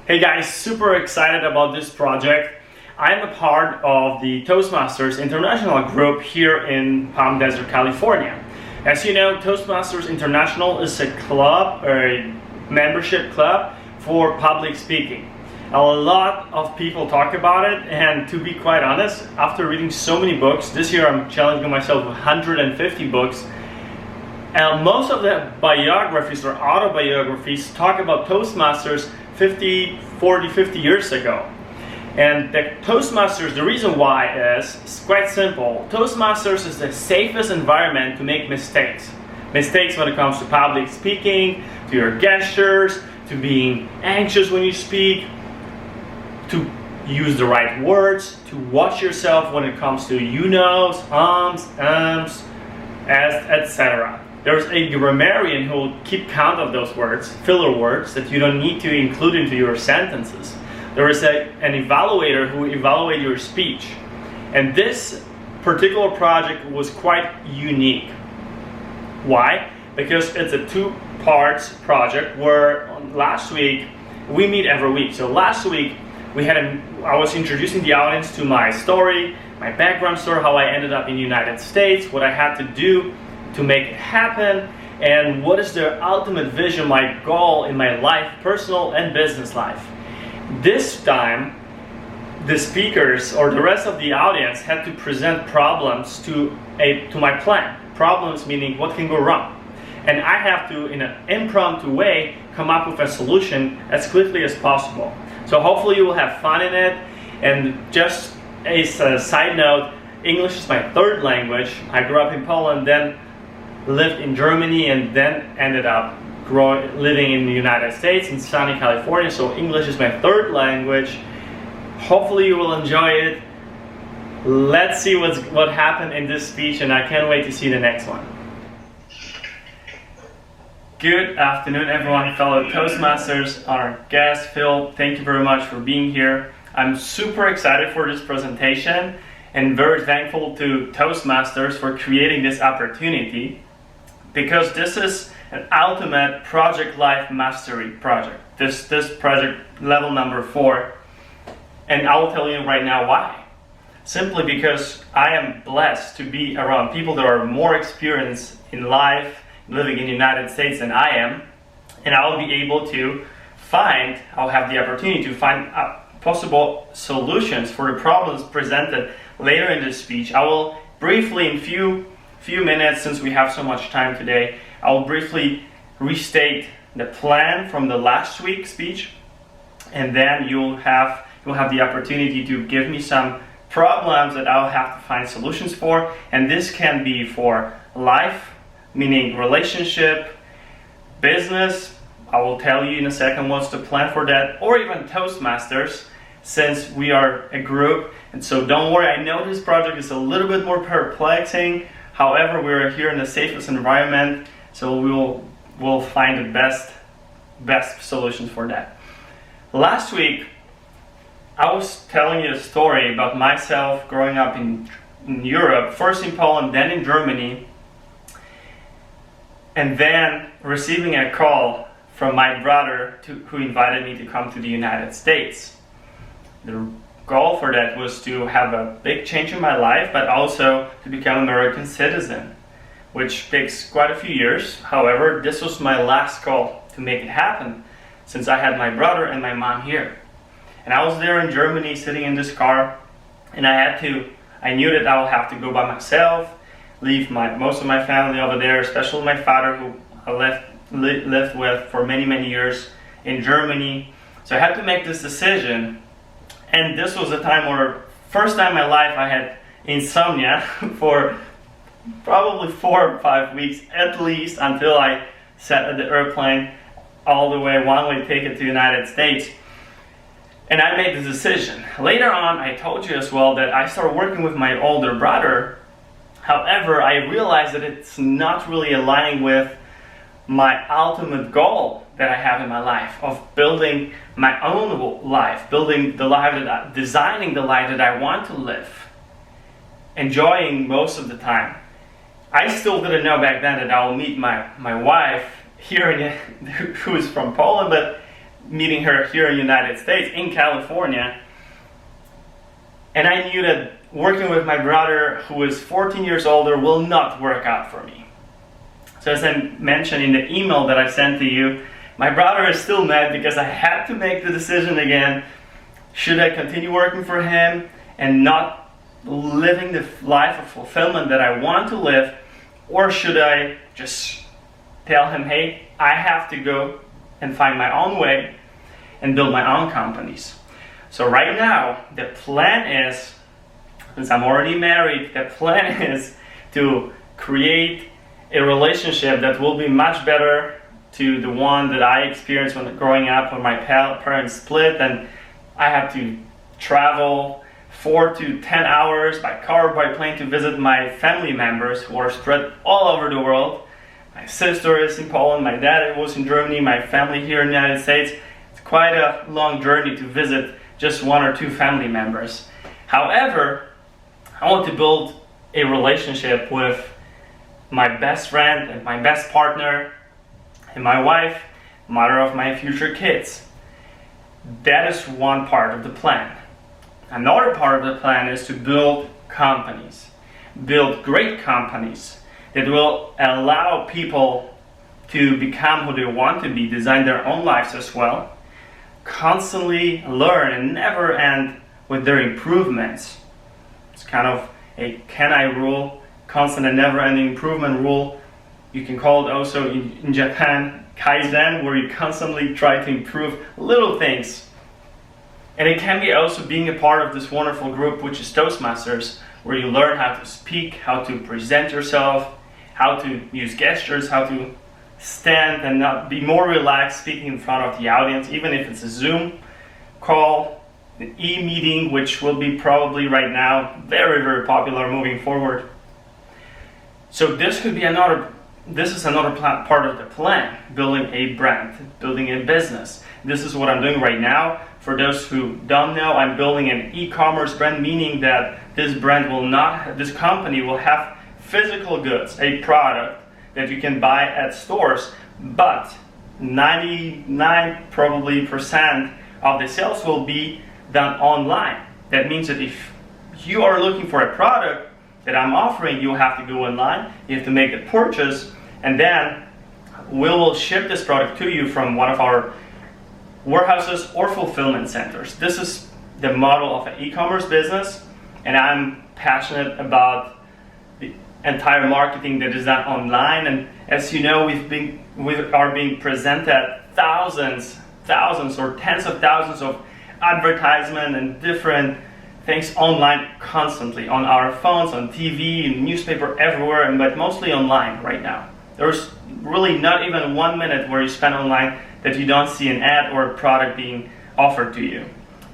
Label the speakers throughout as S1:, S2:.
S1: Hey guys, super excited about this project. I'm a part of the Toastmasters International group here in Palm Desert, California. As you know, Toastmasters International is a club, or a membership club for public speaking. A lot of people talk about it, and to be quite honest, after reading so many books, this year I'm challenging myself with 150 books. And most of the biographies or autobiographies talk about Toastmasters 50 years ago. And the Toastmasters, the reason why is quite simple. Toastmasters is the safest environment to make mistakes. Mistakes when it comes to public speaking, to your gestures, to being anxious when you speak, to use the right words, to watch yourself when it comes to you-knows, ums, etc. There's a grammarian who will keep count of those words, filler words, that you don't need to include into your sentences. There is an evaluator who will evaluate your speech. And this particular project was quite unique. Why? Because it's a two-parts project where last week, we meet every week. So last week, I was introducing the audience to my story, my background story, how I ended up in the United States, what I had to do to make it happen, and what is the ultimate vision, my goal in my life, personal and business life. This time, the speakers or the rest of the audience had to present problems to my plan. Problems meaning what can go wrong. And I have to, in an impromptu way, come up with a solution as quickly as possible. So hopefully you will have fun in it. And just as a side note, English is my third language. I grew up in Poland, then lived in Germany, and then ended up living in the United States in sunny California. So English is my third language. Hopefully you will enjoy it. Let's see what happened in this speech, and I can't wait to see the next one. Good afternoon, everyone, fellow Toastmasters, our guest Phil. Thank you very much for being here. I'm super excited for this presentation and very thankful to Toastmasters for creating this opportunity, because this is an ultimate project life mastery project. This project level number 4, and I will tell you right now why. Simply because I am blessed to be around people that are more experienced in life, living in the United States than I am, and I will be able to I'll have the opportunity to find possible solutions for the problems presented later in this speech. I will briefly, in few minutes, since we have so much time today, I will briefly restate the plan from the last week's speech, and then you'll have the opportunity to give me some problems that I'll have to find solutions for. And this can be for life, meaning relationship, business. I will tell you in a second what's the plan for that, or even Toastmasters, since we are a group. And so don't worry, I know this project is a little bit more perplexing. However, we're here in the safest environment, so we'll find the best solutions for that. Last week, I was telling you a story about myself growing up in Europe, first in Poland, then in Germany, and then receiving a call from my brother who invited me to come to the United States. The goal for that was to have a big change in my life, but also to become an American citizen, which takes quite a few years. However, this was my last call to make it happen, since I had my brother and my mom here. And I was there in Germany sitting in this car, and I knew that I would have to go by myself, leave most of my family over there, especially my father, who I lived with for many years in Germany. So I had to make this decision. And this was a time where, first time in my life, I had insomnia for probably 4 or 5 weeks at least, until I sat at the airplane all the way, one way ticket to the United States. And I made the decision. Later on, I told you as well that I started working with my older brother. However, I realized that it's not really aligning with my ultimate goal that I have in my life, of building my own life, designing the life that I want to live, enjoying most of the time. I still didn't know back then that I will meet my wife here, who is from Poland, but meeting her here in the United States, in California. And I knew that working with my brother, who is 14 years older, will not work out for me. So as I mentioned in the email that I sent to you, my brother is still mad because I had to make the decision again. Should I continue working for him and not living the life of fulfillment that I want to live, or should I just tell him, hey, I have to go and find my own way and build my own companies? So right now, the plan is, since I'm already married, the plan is to create a relationship that will be much better to the one that I experienced when growing up when my parents split and I had to travel 4 to 10 hours by car or by plane to visit my family members who are spread all over the world. My sister is in Poland, my dad was in Germany, my family here in the United States. It's quite a long journey to visit just 1 or 2 family members. However, I want to build a relationship with my best friend and my best partner and my wife, mother of my future kids. That is one part of the plan. Another part of the plan is to build companies, build great companies that will allow people to become who they want to be, design their own lives as well, constantly learn and never end with their improvements. It's kind of a can-I rule, constant and never-ending improvement rule. You can call it also in Japan Kaizen, where you constantly try to improve little things. And it can be also being a part of this wonderful group, which is Toastmasters, where you learn how to speak, how to present yourself, how to use gestures, how to stand and not be more relaxed speaking in front of the audience, even if it's a Zoom call, an e-meeting, which will be probably right now very, very popular moving forward. So this is another part of the plan, building a brand, building a business. This is what I'm doing right now. For those who don't know, I'm building an e-commerce brand, meaning that this company will have physical goods, a product that you can buy at stores, but 99% probably of the sales will be done online. That means that if you are looking for a product that I'm offering, you have to go online, you have to make the purchase, and then we will ship this product to you from one of our warehouses or fulfillment centers. This is the model of an e-commerce business, and I'm passionate about the entire marketing that is done online. And as you know, we are being presented thousands or tens of thousands of advertisement and different things online constantly, on our phones, on TV, in newspaper, everywhere, but mostly online right now. There's really not even 1 minute where you spend online that you don't see an ad or a product being offered to you.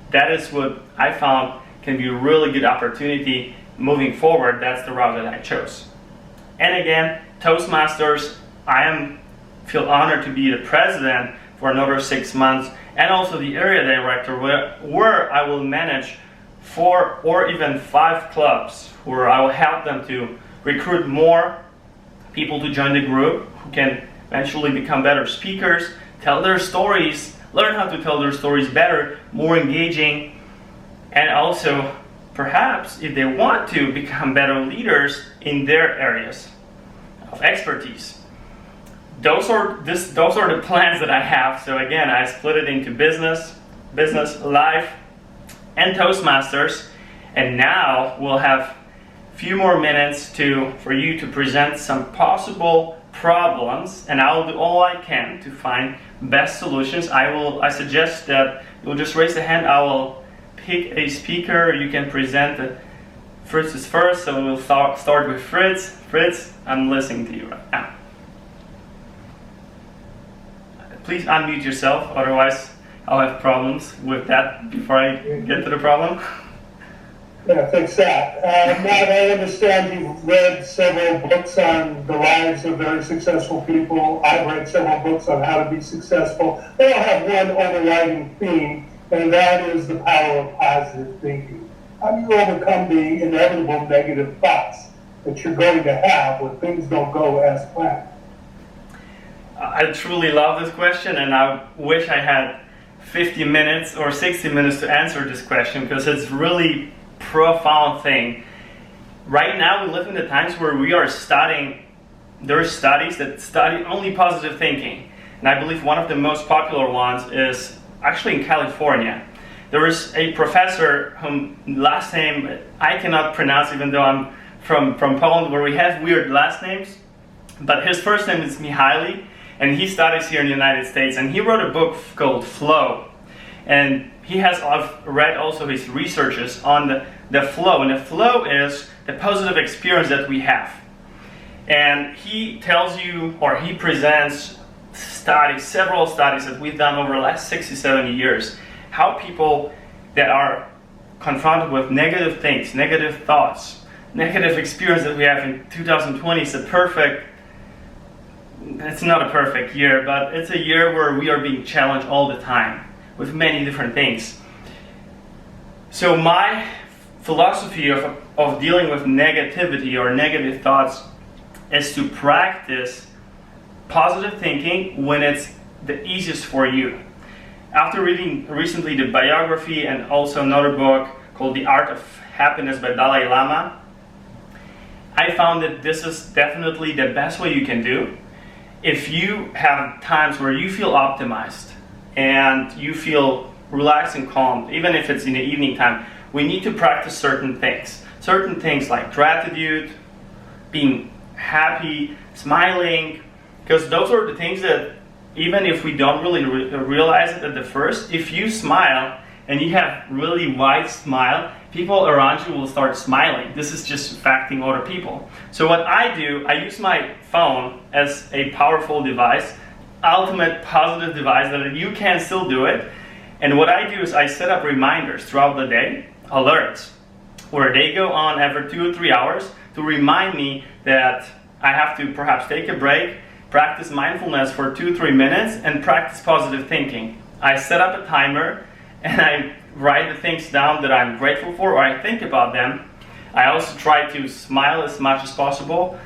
S1: That is what I found can be a really good opportunity moving forward. That's the route that I chose. And again, Toastmasters, I feel honored to be the president for another 6 months, and also the area director where I will manage 4 or even 5 clubs where I will help them to recruit more people to join the group who can eventually become better speakers, tell their stories, learn how to tell their stories better, more engaging, and also perhaps if they want to become better leaders in their areas of expertise. Those are the plans that I have. So again, I split it into business, life, and Toastmasters, and now we'll have a few more minutes for you to present some possible problems, and I'll do all I can to find best solutions. I suggest that you'll just raise a hand. I will pick a speaker. You can present. Fritz is first, so we'll start with Fritz. Fritz, I'm listening to you right now. Please unmute yourself, otherwise I'll have problems with that before I get to the problem.
S2: Yeah, thanks, Zach. Matt, I understand you've read several books on the lives of very successful people. I've read several books on how to be successful. They all have one overriding theme, and that is the power of positive thinking. How do you overcome the inevitable negative thoughts that you're going to have when things don't go as planned?
S1: I truly love this question, and I wish I had 50 minutes or 60 minutes to answer this question because it's really profound thing. Right now we live in the times where we are studying, there are studies that study only positive thinking. And I believe one of the most popular ones is actually in California. There is a professor whom last name I cannot pronounce, even though I'm from Poland, where we have weird last names. But his first name is Mihaly, and he studies here in the United States. And he wrote a book called Flow. And I've read also his researches on the flow. And the flow is the positive experience that we have. And he tells you, or he presents studies, several studies that we've done over the last 60, 70 years, how people that are confronted with negative things, negative thoughts, negative experience that we have in 2020 is it's not a perfect year, but it's a year where we are being challenged all the time with many different things. So my philosophy of dealing with negativity or negative thoughts is to practice positive thinking when it's the easiest for you. After reading recently the biography and also another book called The Art of Happiness by Dalai Lama, I found that this is definitely the best way you can do. If you have times where you feel optimized and you feel relaxed and calm, even if it's in the evening time, we need to practice certain things. Certain things like gratitude, being happy, smiling, because those are the things that even if we don't really realize it at the first, if you smile and you have really wide smile, people around you will start smiling. This is just affecting other people. So what I do, I use my phone as a powerful device, ultimate positive device that you can still do it. And what I do is I set up reminders throughout the day, alerts, where they go on every 2 or 3 hours to remind me that I have to perhaps take a break, practice mindfulness for 2-3 minutes, and practice positive thinking. I set up a timer and I write the things down that I'm grateful for, or I think about them. I also try to smile as much as possible.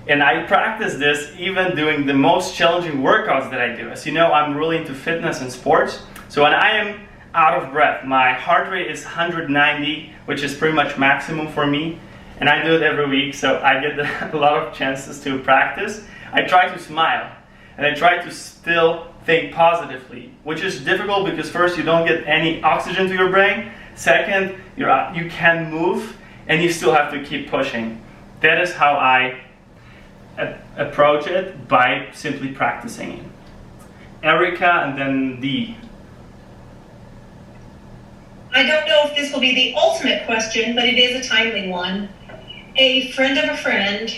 S1: And I practice this even doing the most challenging workouts that I do. As you know, I'm really into fitness and sports. So when I am out of breath, my heart rate is 190, which is pretty much maximum for me. And I do it every week, so I get a lot of chances to practice. I try to smile, and I try to still think positively, which is difficult because first, you don't get any oxygen to your brain. Second, you can move, and you still have to keep pushing. That is how I approach it, by simply practicing it. Erica, and then Dee.
S3: I don't know if this will be the ultimate question, but it is a timely one. A friend of a friend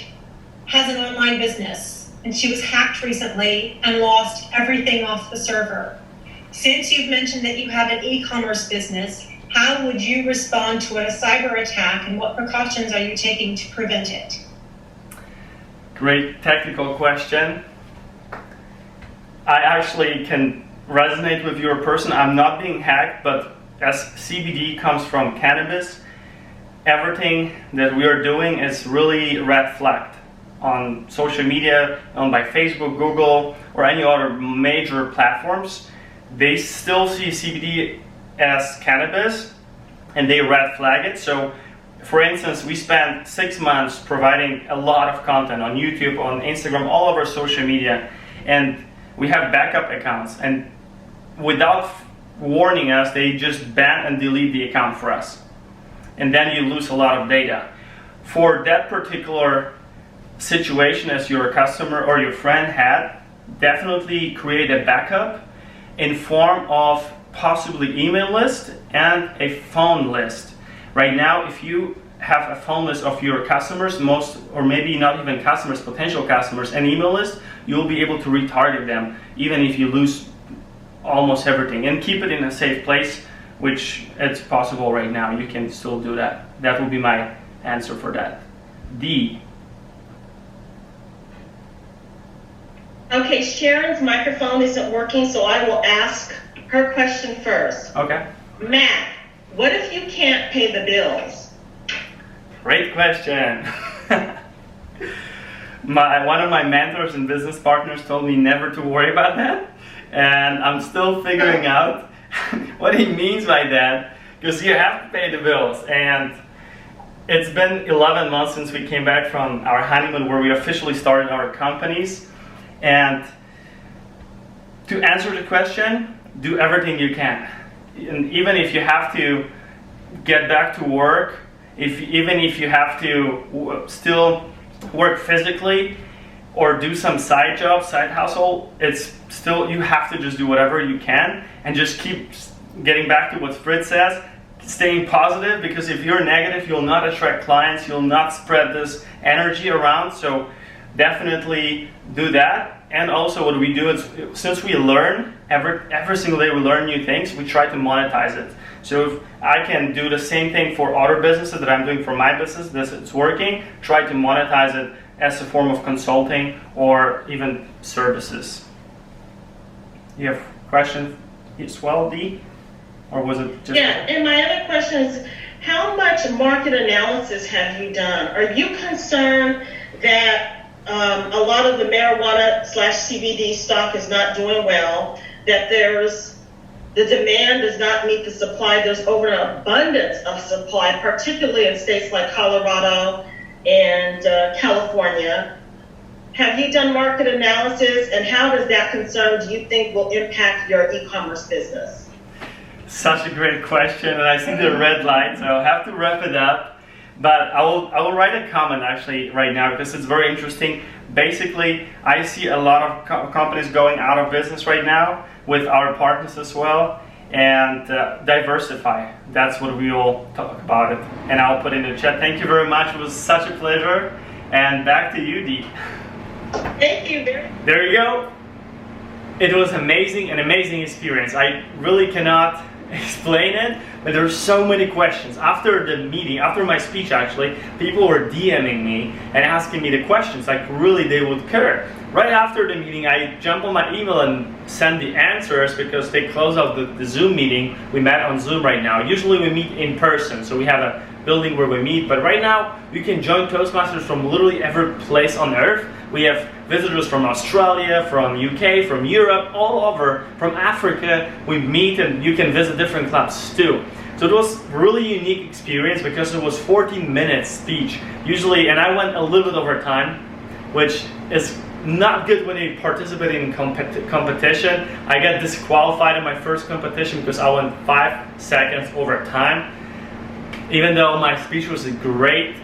S3: has an online business, and she was hacked recently and lost everything off the server. Since you've mentioned that you have an e-commerce business, how would you respond to a cyber attack, and what precautions are you taking to prevent it?
S1: Great technical question. I actually can resonate with your person. I'm not being hacked, but as CBD comes from cannabis, everything that we are doing is really red flagged on social media, by Facebook, Google, or any other major platforms. They still see CBD as cannabis and they red flag it. So for instance, we spent 6 months providing a lot of content on YouTube, on Instagram, all over social media, and we have backup accounts, and without warning us, they just ban and delete the account for us. And then you lose a lot of data. For that particular situation, as your customer or your friend had, definitely create a backup in form of possibly email list and a phone list. Right now, if you have a phone list of your customers, most, or maybe not even customers, potential customers, an email list, you'll be able to retarget them, even if you lose almost everything. And keep it in a safe place, which it's possible right now. You can still do that. That will be my answer for that. D.
S4: Okay, Sharon's microphone isn't working, so I will ask her question first.
S1: Okay.
S4: Matt, what if you can't pay the bills?
S1: Great question. One of my mentors and business partners told me never to worry about that, and I'm still figuring out what he means by that, because you have to pay the bills. And it's been 11 months since we came back from our honeymoon where we officially started our companies. And to answer the question, do everything you can. And even if you have to get back to work, even if you have to still work physically or do some side job, side hustle, it's still, you have to just do whatever you can and just keep getting back to what Fritz says, staying positive, because if you're negative, you'll not attract clients, you'll not spread this energy around. So definitely do that. And also what we do is, since we learn, every single day we learn new things, we try to monetize it. So if I can do the same thing for other businesses that I'm doing for my business, this is working, try to monetize it as a form of consulting or even services. You have a question as well, Dee? Or was it just...
S4: Yeah, and my other question is, how much market analysis have you done? Are you concerned that a lot of the marijuana/CBD stock is not doing well, that the demand does not meet the supply, there's over an abundance of supply, particularly in states like Colorado and California? Have you done market analysis, and how does that concern, do you think, will impact your e-commerce business?
S1: Such a great question, and I see the red light, so I'll have to wrap it up. But I will write a comment actually right now because it's very interesting. Basically, I see a lot of companies going out of business right now with our partners as well. And diversify. That's what we all talk about it. And I'll put in the chat. Thank you very much. It was such a pleasure. And back to you, Dee.
S4: Thank you.
S1: There you go. It was amazing, an amazing experience. I really cannot explain it, but there were so many questions. After the meeting, after my speech actually, people were DMing me and asking me the questions, like really they would care. Right after the meeting, I jumped on my email and sent the answers because they closed out the Zoom meeting. We met on Zoom right now. Usually we meet in person, so we have a building where we meet, but right now you can join Toastmasters from literally every place on earth. We have visitors from Australia, from UK, from Europe, all over, from Africa. We meet and you can visit different clubs too. So it was a really unique experience because it was 14 minutes speech. Usually, and I went a little bit over time, which is not good when you participate in competition. I got disqualified in my first competition because I went 5 seconds over time. Even though my speech was great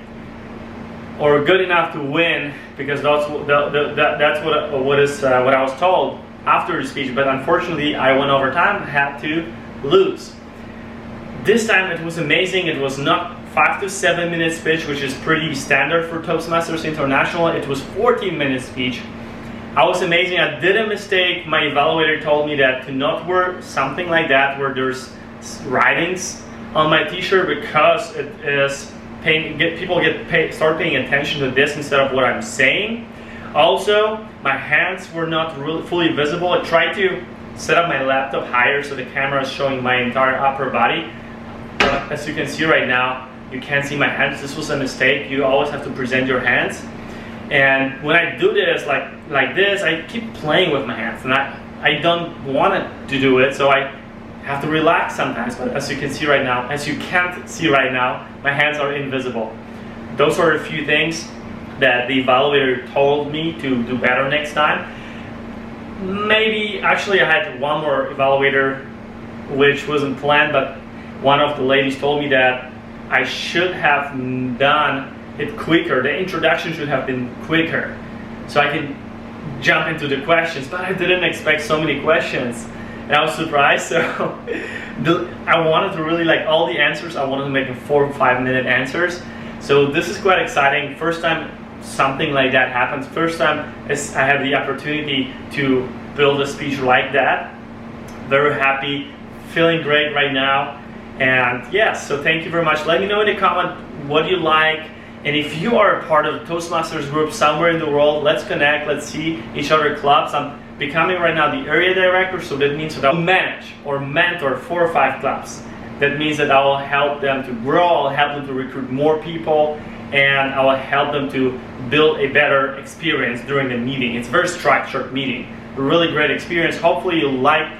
S1: or good enough to win, because that's what I was told after the speech. But unfortunately, I went over time and had to lose. This time it was amazing. It was not 5 to 7 minute speech, which is pretty standard for Toastmasters International. It was 14-minute speech. I was amazing. I did a mistake. My evaluator told me that to not wear something like that where there's writings on my t-shirt because it is people start paying attention to this instead of what I'm saying. Also, my hands were not really fully visible. I tried to set up my laptop higher so the camera is showing my entire upper body. But as you can see right now, you can't see my hands. This was a mistake. You always have to present your hands. And when I do this, like this, I keep playing with my hands, and I don't want to do it, so I have to relax sometimes. But as you can see right now, as you can't see right now, my hands are invisible. Those are a few things that the evaluator told me to do better next time. Maybe, actually I had one more evaluator which wasn't planned, but one of the ladies told me that I should have done it quicker. The introduction should have been quicker so I can jump into the questions, but I didn't expect so many questions. And I was surprised, so I wanted to really like all the answers. I wanted to make 4 or 5 minute answers. So this is quite exciting. First time something like that happens. First time I had the opportunity to build a speech like that. Very happy, feeling great right now. And yes, so thank you very much. Let me know in the comment what you like. And if you are a part of the Toastmasters group somewhere in the world, let's connect, let's see each other clubs. I'm becoming right now the area director, so that means that I'll manage or mentor 4 or 5 clubs. That means that I will help them to grow, I'll help them to recruit more people, and I will help them to build a better experience during the meeting. It's a very structured meeting, a really great experience. Hopefully you like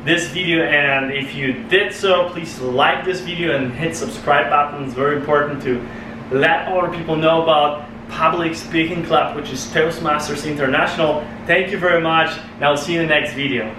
S1: this video, and if you did so, please like this video and hit subscribe button. It's very important to let other people know about public speaking club, which is Toastmasters International. Thank you very much, and I'll see you in the next video.